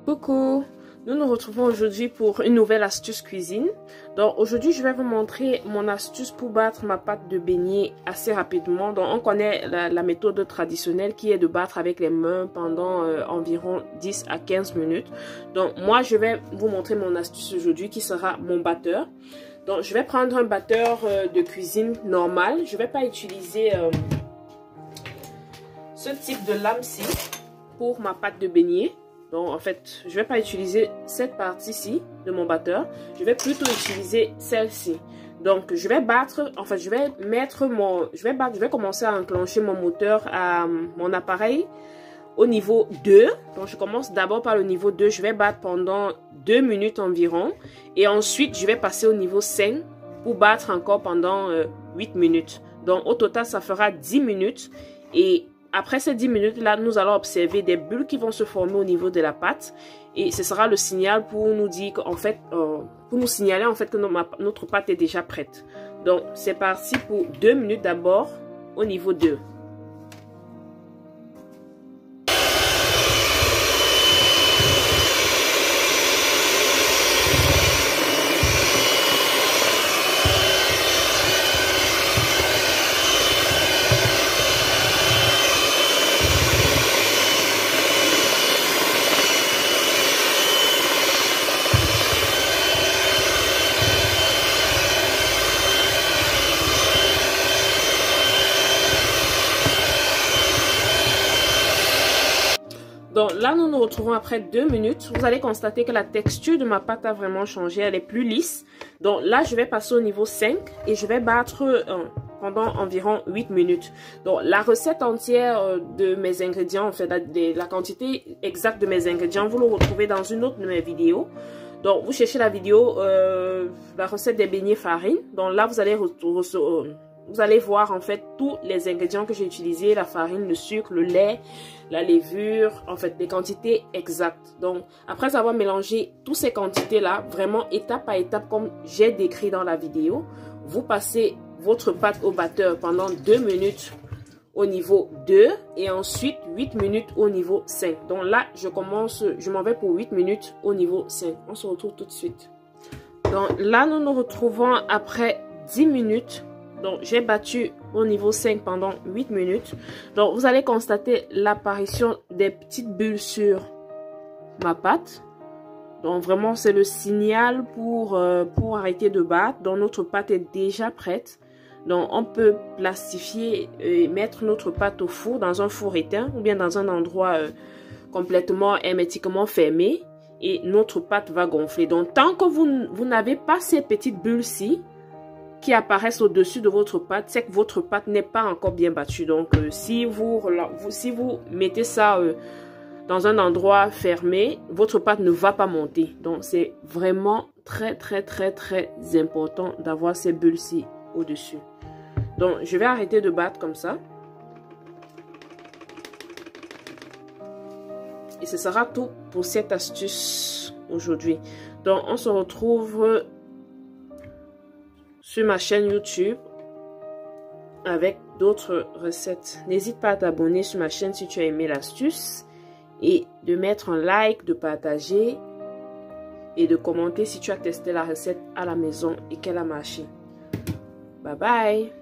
Coucou, nous nous retrouvons aujourd'hui pour une nouvelle astuce cuisine. Donc aujourd'hui je vais vous montrer mon astuce pour battre ma pâte de beignet assez rapidement. Donc on connaît la méthode traditionnelle qui est de battre avec les mains pendant environ 10 à 15 minutes. Donc moi je vais vous montrer mon astuce aujourd'hui qui sera mon batteur. Donc je vais prendre un batteur de cuisine normal. Je ne vais pas utiliser ce type de lame-ci pour ma pâte de beignet. Donc en fait, je ne vais pas utiliser cette partie-ci de mon batteur. Je vais plutôt utiliser celle-ci. Donc je vais battre, en fait je vais mettre mon, je vais commencer à enclencher mon moteur à mon appareil au niveau 2. Donc je commence d'abord par le niveau 2. Je vais battre pendant 2 minutes environ. Et ensuite je vais passer au niveau 5 pour battre encore pendant 8 minutes. Donc au total ça fera 10 minutes. Et après ces 10 minutes-là, nous allons observer des bulles qui vont se former au niveau de la pâte. Et ce sera le signal pour nous dire qu'en fait, pour nous signaler en fait que notre pâte est déjà prête. Donc, c'est parti pour 2 minutes d'abord au niveau 2. Donc là, nous nous retrouvons après 2 minutes. Vous allez constater que la texture de ma pâte a vraiment changé. Elle est plus lisse. Donc là, je vais passer au niveau 5 et je vais battre pendant environ 8 minutes. Donc la recette entière de mes ingrédients, en fait, la quantité exacte de mes ingrédients, vous le retrouvez dans une autre de mes vidéos. Donc vous cherchez la vidéo, la recette des beignets farine. Donc là, vous allez voir en fait tous les ingrédients que j'ai utilisés, la farine, le sucre, le lait, la levure, en fait les quantités exactes. Donc après avoir mélangé toutes ces quantités là, vraiment étape par étape comme j'ai décrit dans la vidéo, vous passez votre pâte au batteur pendant 2 minutes au niveau 2 et ensuite 8 minutes au niveau 5. Donc là je m'en vais pour 8 minutes au niveau 5. On se retrouve tout de suite. Donc là nous nous retrouvons après 10 minutes. Donc, j'ai battu au niveau 5 pendant 8 minutes. Donc, vous allez constater l'apparition des petites bulles sur ma pâte. Donc, vraiment, c'est le signal pour arrêter de battre. Donc, notre pâte est déjà prête. Donc, on peut plastifier et mettre notre pâte au four, dans un four éteint ou bien dans un endroit complètement hermétiquement fermé. Et notre pâte va gonfler. Donc, tant que vous n'avez pas ces petites bulles-ci, qui apparaissent au-dessus de votre pâte, c'est que votre pâte n'est pas encore bien battue. Donc, si vous mettez ça dans un endroit fermé, votre pâte ne va pas monter. Donc, c'est vraiment très important d'avoir ces bulles-ci au-dessus. Donc, je vais arrêter de battre comme ça. Et ce sera tout pour cette astuce aujourd'hui. Donc, on se retrouve sur ma chaîne YouTube avec d'autres recettes. N'hésite pas à t'abonner sur ma chaîne si tu as aimé l'astuce et de mettre un like, de partager et de commenter si tu as testé la recette à la maison et qu'elle a marché. Bye bye!